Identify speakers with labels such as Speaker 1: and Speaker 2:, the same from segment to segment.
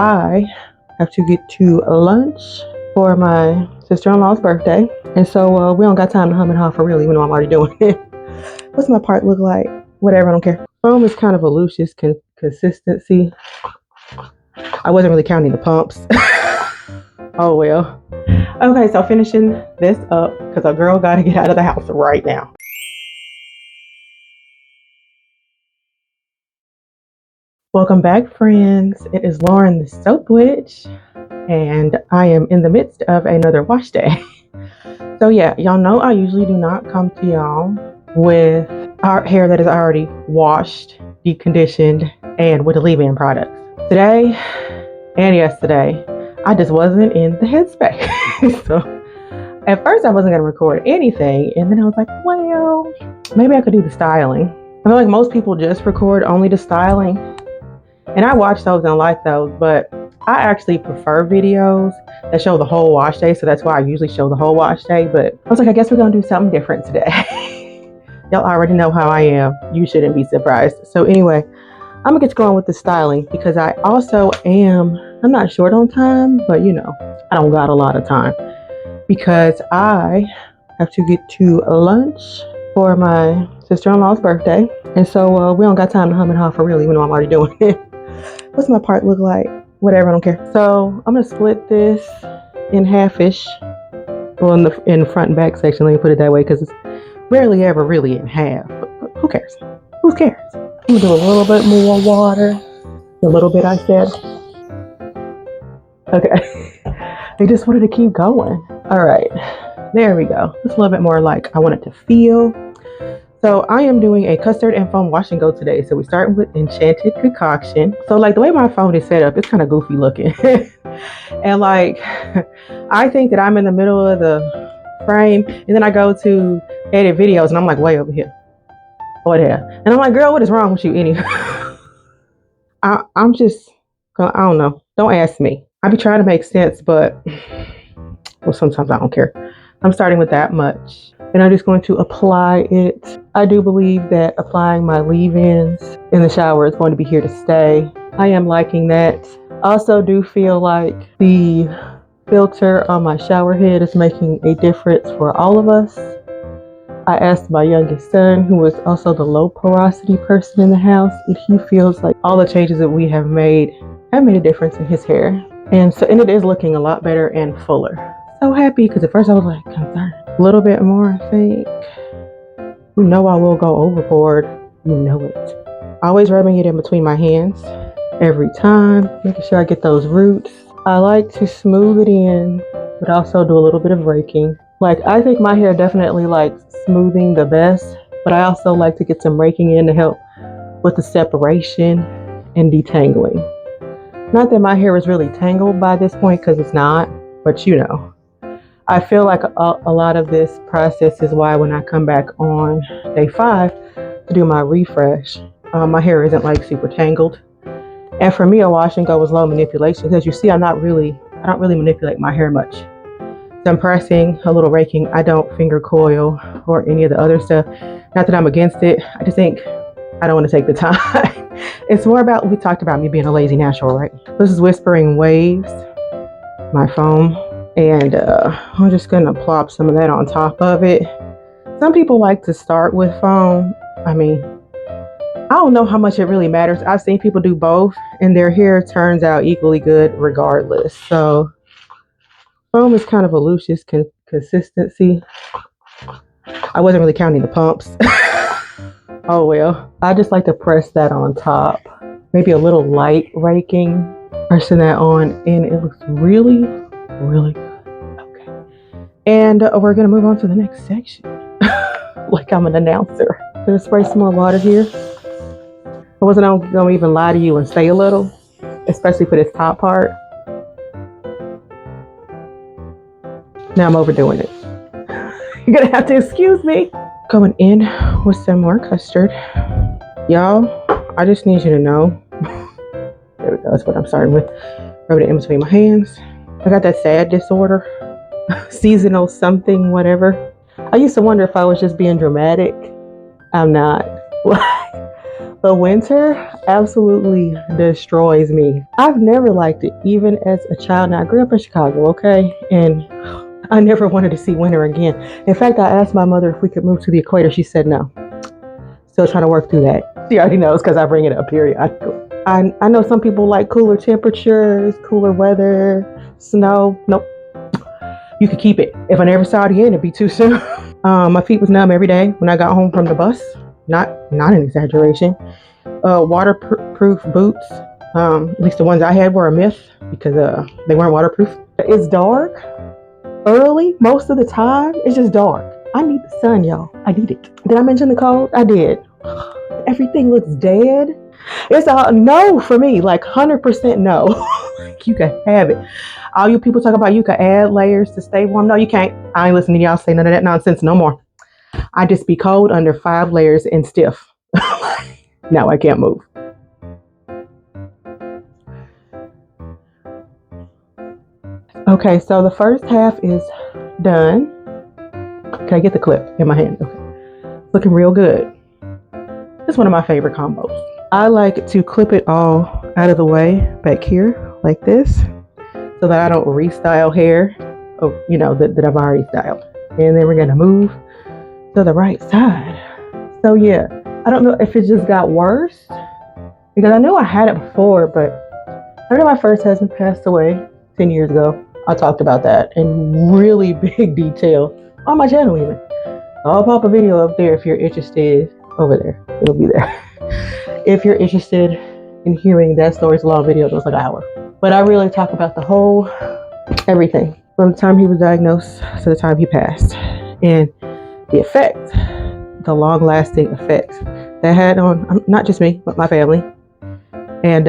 Speaker 1: I have to get to lunch for my sister-in-law's birthday. And so we don't got time to hum and haw for real, even though I'm already doing it. What's my part look like? Whatever, I don't care. Foam is kind of a luscious consistency. I wasn't really counting the pumps. Oh well. Okay, so finishing this up because a girl got to get out of the house right now. Welcome back, friends. It is Lauren the Soap Witch, and I am in the midst of another wash day. So yeah, y'all know I usually do not come to y'all with our hair that is already washed, deconditioned, and with the leave-in products. Today and yesterday, I just wasn't in the headspace. So at first I wasn't going to record anything, and then I was like, well, maybe I could do the styling. I feel like most people just record only the styling, and I watch those and like those, but I actually prefer videos that show the whole wash day, so that's why I usually show the whole wash day. But I was like, I guess we're going to do something different today. Y'all already know how I am. You shouldn't be surprised. So anyway, I'm going to get going with the styling because I also I'm not short on time, but you know, I don't got a lot of time because I have to get to lunch for my sister-in-law's birthday. And so we don't got time to hum and haw for real, even though I'm already doing it. What's my part look like? Whatever, I don't care. So I'm gonna split this in half-ish. Well, in the front and back section, let me put it that way, because it's rarely ever really in half. But who cares? Who cares? I'm gonna do a little bit more water. A little bit, I said. Okay. I just wanted to keep going. All right. There we go. Just a little bit more like I want it to feel. So I am doing a custard and foam wash and go today. So we start with Enchanted Concoction. So like the way my phone is set up, it's kind of goofy looking. And like, I think that I'm in the middle of the frame, and then I go to edit videos and I'm like way over here. Over there. And I'm like, girl, what is wrong with you anyway? I'm just, I don't know. Don't ask me. I be trying to make sense, but well, sometimes I don't care. I'm starting with that much. And I'm just going to apply it. I do believe that applying my leave-ins in the shower is going to be here to stay. I am liking that. I also do feel like the filter on my shower head is making a difference for all of us. I asked my youngest son, who is also the low porosity person in the house, if he feels like all the changes that we have made a difference in his hair. And it is looking a lot better and fuller. So happy, because at first I was like concerned. A little bit more, I think. You know I will go overboard. You know it. Always rubbing it in between my hands every time, making sure I get those roots. I like to smooth it in, but also do a little bit of raking. Like, I think my hair definitely likes smoothing the best, but I also like to get some raking in to help with the separation and detangling. Not that my hair is really tangled by this point, because it's not, but you know. I feel like a lot of this process is why when I come back on day 5 to do my refresh, my hair isn't like super tangled. And for me, a wash and go is low manipulation, because you see I don't really manipulate my hair much. So I'm pressing, a little raking. I don't finger coil or any of the other stuff. Not that I'm against it. I just think I don't want to take the time. It's more about, we talked about me being a lazy natural, right? This is Whispering Waves, my foam. And I'm just going to plop some of that on top of it. Some people like to start with foam. I mean, I don't know how much it really matters. I've seen people do both, and their hair turns out equally good regardless. So foam is kind of a luscious consistency. I wasn't really counting the pumps. Oh well. I just like to press that on top. Maybe a little light raking. Pressing that on, and it looks really, really good. Okay. And we're going to move on to the next section. Like I'm an announcer. I'm going to spray some more water here. I wasn't going to even lie to you and say a little, especially for this top part. Now I'm overdoing it. You're going to have to excuse me. Going in with some more custard. Y'all, I just need you to know. There we go. That's what I'm starting with. Rub it in between my hands. I got that sad disorder. Seasonal something, whatever. I used to wonder if I was just being dramatic. I'm not. The winter absolutely destroys me. I've never liked it, even as a child. Now, I grew up in Chicago, okay? And I never wanted to see winter again. In fact, I asked my mother if we could move to the equator. She said no. Still trying to work through that. She already knows because I bring it up periodically. I know some people like cooler temperatures, cooler weather, snow. Nope. You could keep it. If I never saw it again, it'd be too soon. My feet was numb every day when I got home from the bus. Not an exaggeration. Waterproof boots. At least the ones I had were a myth because they weren't waterproof. It's dark early most of the time. It's just dark. I need the sun, y'all. I need it. Did I mention the cold? I did. Everything looks dead. It's a no for me, like 100% no. You can have it. All you people talk about you can add layers to stay warm. No, you can't. I ain't listening to y'all say none of that nonsense no more. I just be cold under 5 layers and stiff. No, I can't move. Okay, so the first half is done. Can I get the clip in my hand? Okay. Looking real good. It's one of my favorite combos. I like to clip it all out of the way back here like this so that I don't restyle hair, that I've already styled. And then we're going to move to the right side. So yeah, I don't know if it just got worse because I knew I had it before, but I remember my first husband passed away 10 years ago. I talked about that in really big detail on my channel even. I'll pop a video up there if you're interested. Over there, it'll be there. If you're interested in hearing that story, it's a long video, it was like an hour. But I really talk about the whole everything from the time he was diagnosed to the time he passed, and the effect, the long-lasting effects that had on not just me but my family. And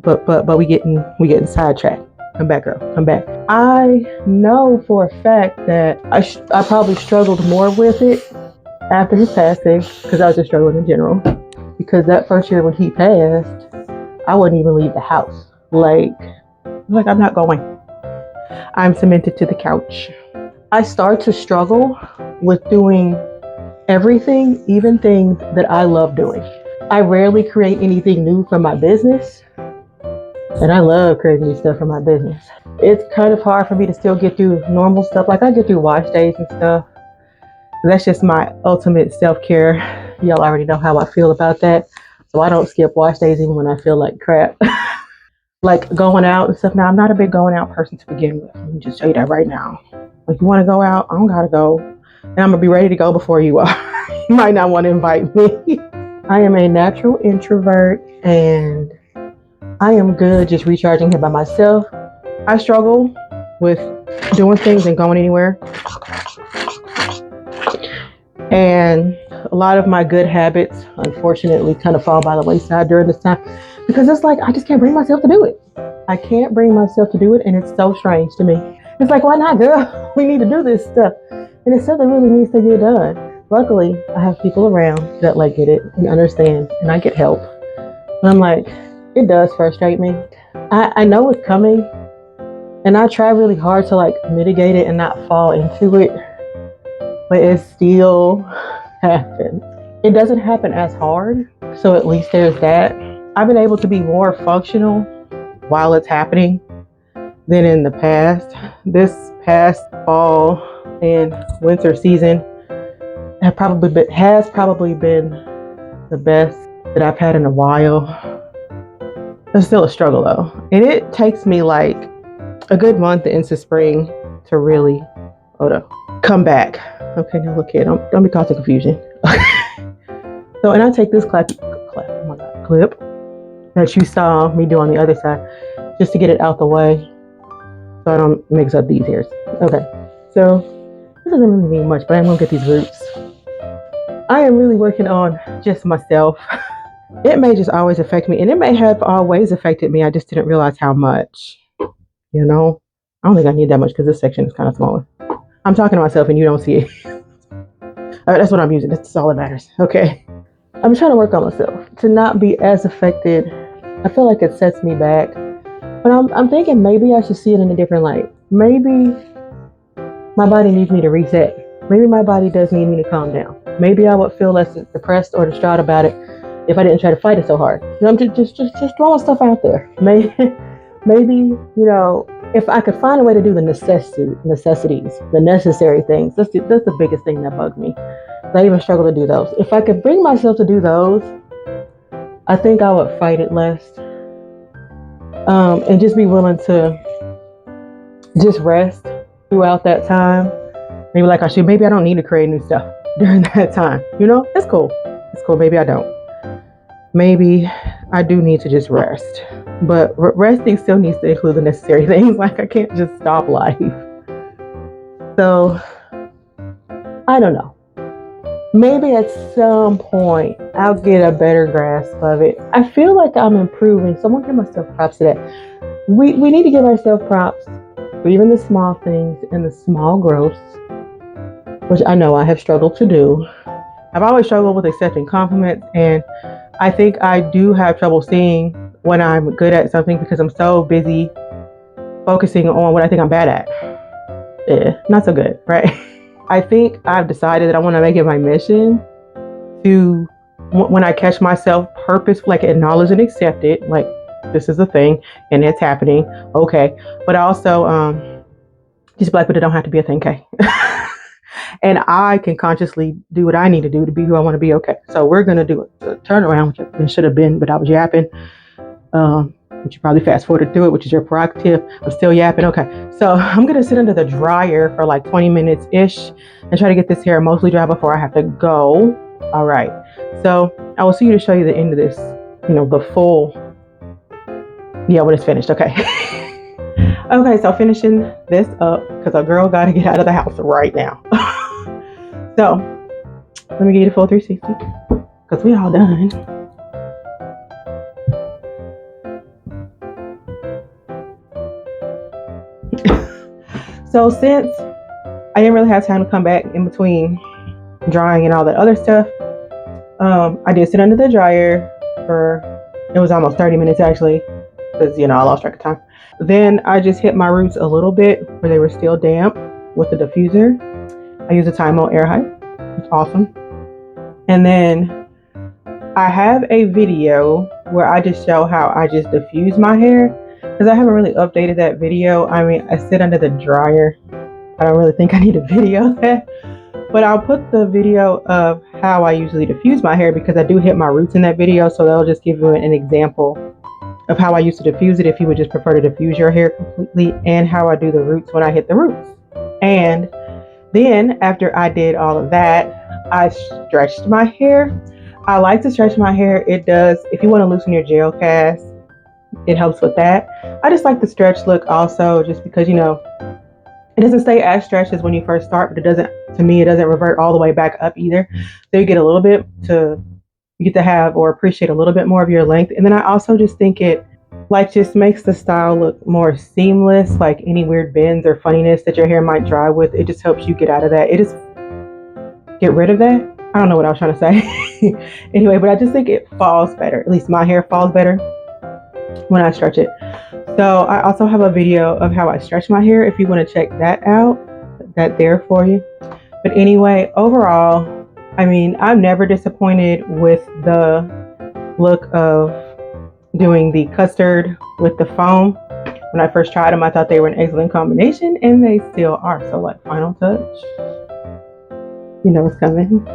Speaker 1: but we getting sidetracked. Come back, girl. Come back. I know for a fact that I probably struggled more with it after his passing because I was just struggling in general. Because that first year when he passed, I wouldn't even leave the house. Like I'm not going. I'm cemented to the couch. I start to struggle with doing everything, even things that I love doing. I rarely create anything new for my business. And I love creating new stuff for my business. It's kind of hard for me to still get through normal stuff. Like I get through wash days and stuff. That's just my ultimate self-care. Y'all already know how I feel about that. So I don't skip wash days even when I feel like crap. Like going out and stuff. Now, I'm not a big going out person to begin with. Let me just tell you that right now. Like you want to go out, I don't gotta go. And I'm gonna be ready to go before you are. You might not want to invite me. I am a natural introvert and I am good just recharging here by myself. I struggle with doing things and going anywhere. And a lot of my good habits, unfortunately, kind of fall by the wayside during this time because it's like I just can't bring myself to do it. I can't bring myself to do it, and it's so strange to me. It's like, why not, girl? We need to do this stuff. And it's stuff that really needs to get done. Luckily, I have people around that like get it and understand, and I get help. And I'm like, it does frustrate me. I know it's coming, and I try really hard to like mitigate it and not fall into it. But it still happens. It doesn't happen as hard, so at least there's that. I've been able to be more functional while it's happening than in the past. This past fall and winter season has probably been the best that I've had in a while. It's still a struggle though, and it takes me like a good month into spring to really come back. Okay, now look here. Don't be causing confusion. So, and I take this clip that you saw me do on the other side, just to get it out the way, so I don't mix up these hairs. Okay, so this doesn't really mean much, but I'm gonna get these roots. I am really working on just myself. It may just always affect me, and it may have always affected me. I just didn't realize how much. I don't think I need that much because this section is kind of smaller. I'm talking to myself and you don't see it. That's what I'm using. That's all that matters. Okay. I'm trying to work on myself to not be as affected. I feel like it sets me back. But I'm thinking maybe I should see it in a different light. Maybe my body needs me to reset. Maybe my body does need me to calm down. Maybe I would feel less depressed or distraught about it if I didn't try to fight it so hard. You know, I'm just throwing stuff out there. Maybe, you know, if I could find a way to do the necessities, the necessary things, that's the biggest thing that bugged me. I even struggle to do those. If I could bring myself to do those, I think I would fight it less, and just be willing to just rest throughout that time. Maybe like I should. Maybe I don't need to create new stuff during that time. You know, it's cool. It's cool. Maybe I don't. Maybe I do need to just rest. But resting still needs to include the necessary things. Like I can't just stop life. So I don't know. Maybe at some point I'll get a better grasp of it. I feel like I'm improving. So I'm gonna give myself props to that. We need to give ourselves props for even the small things and the small growths, which I know I have struggled to do. I've always struggled with accepting compliments, and I think I do have trouble seeing when I'm good at something because I'm so busy focusing on what I think I'm bad at. Not so good, right? I think I've decided that I want to make it my mission to, when I catch myself purposefully, like acknowledge and accept it, like this is a thing and it's happening, okay. But also just be like, but it don't have to be a thing, okay. And I can consciously do what I need to do to be who I want to be, okay. So we're going to do a turnaround, which it should have been, but I was yapping. But you probably fast forwarded through it, which is your prerogative. I'm still yapping. Okay. So I'm going to sit under the dryer for like 20 minutes ish and try to get this hair mostly dry before I have to go. All right. So I will see you to show you the end of this, you know, the full, when it's finished. Okay. Okay. So finishing this up because a girl got to get out of the house right now. So let me give you the full 360 because we all done. So since I didn't really have time to come back in between drying and all that other stuff, I did sit under the dryer for, it was almost 30 minutes actually, because, you know, I lost track of time. Then I just hit my roots a little bit where they were still damp with the diffuser. I use a Time-O air height. It's awesome. And then I have a video where I just show how I just diffuse my hair, because I haven't really updated that video. I mean, I sit under the dryer. I don't really think I need to video that, but I'll put the video of how I usually diffuse my hair because I do hit my roots in that video. So that'll just give you an example of how I used to diffuse it if you would just prefer to diffuse your hair completely, and how I do the roots when I hit the roots. And then after I did all of that, I stretched my hair. I like to stretch my hair. It does, if you want to loosen your gel cast, it helps with that. I just like the stretch look also, just because, you know, it doesn't stay as stretched as when you first start, but it doesn't, to me, it doesn't revert all the way back up either. So you get a little bit you get to have or appreciate a little bit more of your length. And then I also just think it like just makes the style look more seamless, like any weird bends or funniness that your hair might dry with. It just helps you get out of that. It just get rid of that. I don't know what I was trying to say. Anyway, but I just think it falls better. At least my hair falls better when I stretch it. So I also have a video of how I stretch my hair if you want to check that out. That there for you. But anyway, overall, I mean, I'm never disappointed with the look of doing the custard with the foam. When I first tried them, I thought they were an excellent combination, and they still are. So like final touch, you know what's coming.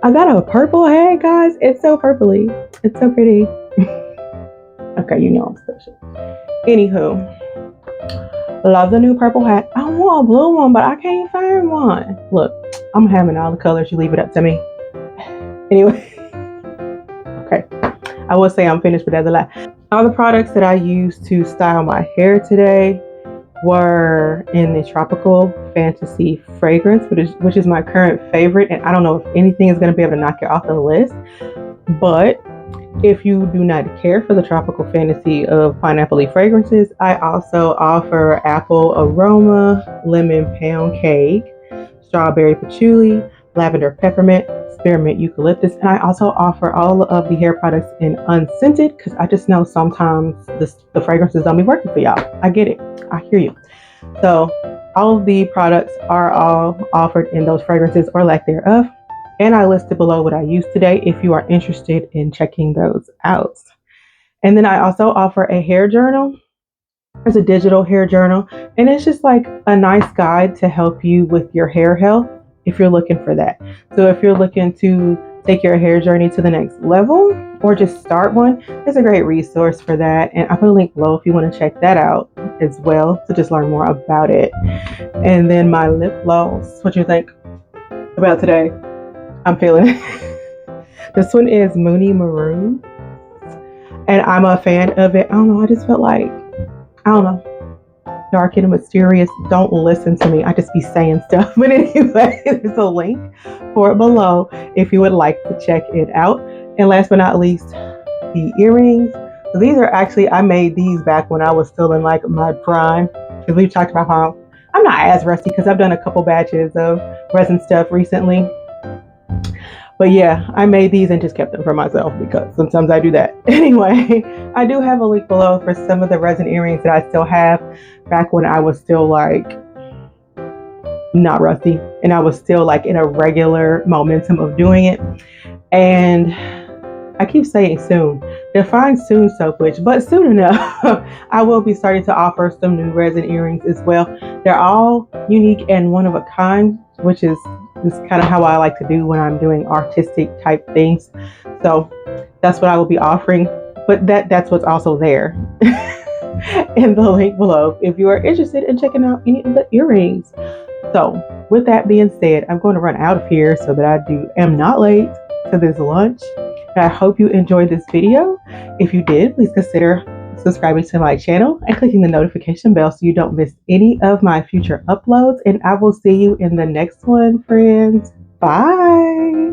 Speaker 1: I got a purple hat, guys. It's so purpley. It's so pretty. Okay, you know I'm special. Anywho, love the new purple hat. I want a blue one, but I can't find one. Look, I'm having all the colors. You leave it up to me. Anyway, okay. I will say I'm finished, but that's a lie. All the products that I used to style my hair today were in the Tropical Fantasy fragrance, which is my current favorite. And I don't know if anything is going to be able to knock it off the list. But if you do not care for the Tropical Fantasy of pineapple-y fragrances, I also offer apple aroma, lemon pound cake, strawberry patchouli, lavender peppermint, spearmint eucalyptus, and I also offer all of the hair products in unscented, because I just know sometimes the fragrances don't be working for y'all. I get it. I hear you. So all of the products are all offered in those fragrances or lack thereof. And I listed below what I used today if you are interested in checking those out. And then I also offer a hair journal. It's a digital hair journal, and it's just like a nice guide to help you with your hair health if you're looking for that. So if you're looking to take your hair journey to the next level or just start one, it's a great resource for that. And I'll put a link below if you want to check that out as well to just learn more about it. And then my lip gloss, what you think about today? I'm feeling it. This one is Moony Maroon, and I'm a fan of it. I don't know, I just felt like, I don't know, dark and mysterious. Don't listen to me, I just be saying stuff. But anyway, there's a link for it below if you would like to check it out. And last but not least, the earrings. These are actually, I made these back when I was still in like my prime, because we've talked about how I'm not as rusty because I've done a couple batches of resin stuff recently. But yeah, I made these and just kept them for myself because sometimes I do that. Anyway, I do have a link below for some of the resin earrings that I still have back when I was still like not rusty and I was still like in a regular momentum of doing it. And I keep saying soon, define soon so much, but soon enough, I will be starting to offer some new resin earrings as well. They're all unique and one of a kind, which is kind of how I like to do when I'm doing artistic type things. So that's what I will be offering, but that's what's also there in the link below if you are interested in checking out any of the earrings. So with that being said, I'm going to run out of here so that I am not late to this lunch. And I hope you enjoyed this video. If you did, please consider subscribing to my channel and clicking the notification bell so you don't miss any of my future uploads. And I will see you in the next one, friends. Bye.